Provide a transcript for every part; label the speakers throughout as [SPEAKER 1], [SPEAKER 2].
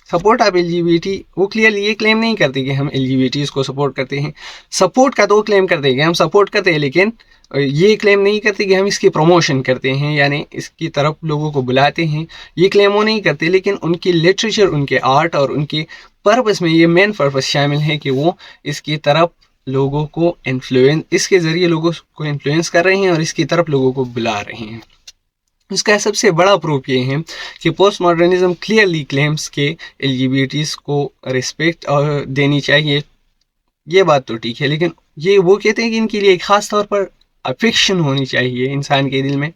[SPEAKER 1] Support of LGBT, वो clearly ये claim नहीं करते कि हम LGBTs को सपोर्ट करते हैं। सपोर्ट का तो क्लेम करते हैं कि हम सपोर्ट करते हैं, लेकिन ये क्लेम नहीं करते कि हम इसकी प्रमोशन करते हैं, यानी इसकी तरफ लोगों को बुलाते हैं। ये क्लेम वो नहीं करते, लेकिन उनकी लिटरेचर, उनके आर्ट और उनके पर्पस में ये मेन पर्पस शामिल है कि वो इसकी तरफ लोगों को इसके ज़रिए लोगों को इन्फ्लुएंस कर रहे हैं और इसकी तरफ लोगों को बुला रहे हैं। इसका सबसे बड़ा प्रूफ ये है कि पोस्ट मॉडर्निज्म क्लियरली क्लेम्स के LGBTs को रिस्पेक्ट देनी चाहिए। ये बात तो ठीक है, लेकिन ये वो कहते हैं कि इनके लिए ख़ास तौर पर अफेक्शन होनी चाहिए इंसान के दिल में।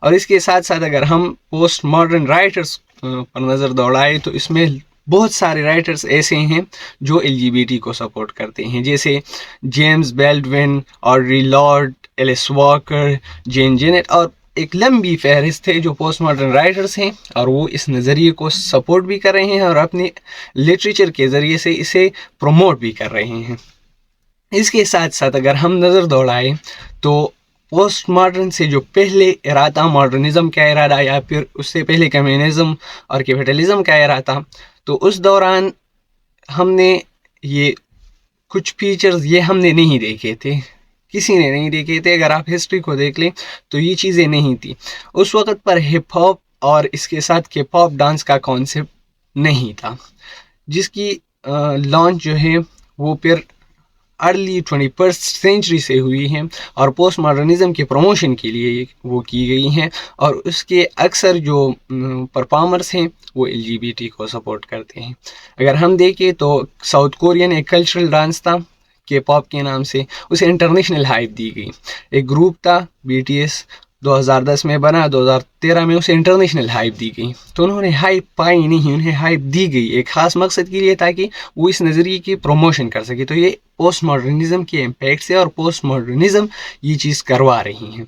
[SPEAKER 1] और इसके साथ साथ अगर हम पोस्ट मॉडर्न राइटर्स पर नज़र दौड़ाएं तो इसमें बहुत सारे राइटर्स ऐसे हैं जो LGBT को सपोर्ट करते हैं, जैसे James Baldwin, Audre Lorde, Alice Walker, Jane Janet, और एक लंबी फहरिस्त है जो पोस्ट मॉडर्न राइटर्स हैं और वो इस नज़रिए को सपोर्ट भी कर रहे हैं और अपने लिटरेचर के ज़रिए से इसे प्रमोट भी कर रहे हैं। इसके साथ साथ अगर हम नज़र दौड़ाएं तो पोस्ट मॉडर्न से जो पहले इरादा मॉडर्निज़म का इरादा या फिर उससे पहले कम्युनिज़म और कैपिटलिज़म का इरादा, तो उस दौरान हमने ये कुछ फीचर्स ये हमने नहीं देखे थे, किसी ने नहीं देखे थे। अगर आप हिस्ट्री को देख लें तो ये चीज़ें नहीं थी उस वक़्त पर। हिप हॉप और इसके साथ के पॉप डांस का कॉन्सेप्ट नहीं था, जिसकी लॉन्च जो है वो फिर अर्ली 21st सेंचुरी से हुई है और पोस्ट मॉडर्निज़म के प्रमोशन के लिए वो की गई हैं। और उसके अक्सर जो परफॉर्मर्स हैं वो LGBT को सपोर्ट करते हैं। अगर हम देखें तो साउथ कोरियन एक कल्चरल डांस था K-pop के नाम से, उसे इंटरनेशनल हाइप दी गई। एक ग्रुप था BTS, 2010 में बना, 2013 में उसे इंटरनेशनल हाइप दी गई। तो उन्होंने हाइप पाई नहीं, उन्हें हाइप दी गई एक ख़ास मकसद के लिए, ताकि वो इस नज़रिए की प्रमोशन कर सके। तो ये पोस्ट मॉडर्निज़म के इम्पैक्ट से और पोस्ट मॉडर्निज़म ये चीज़ करवा रही हैं।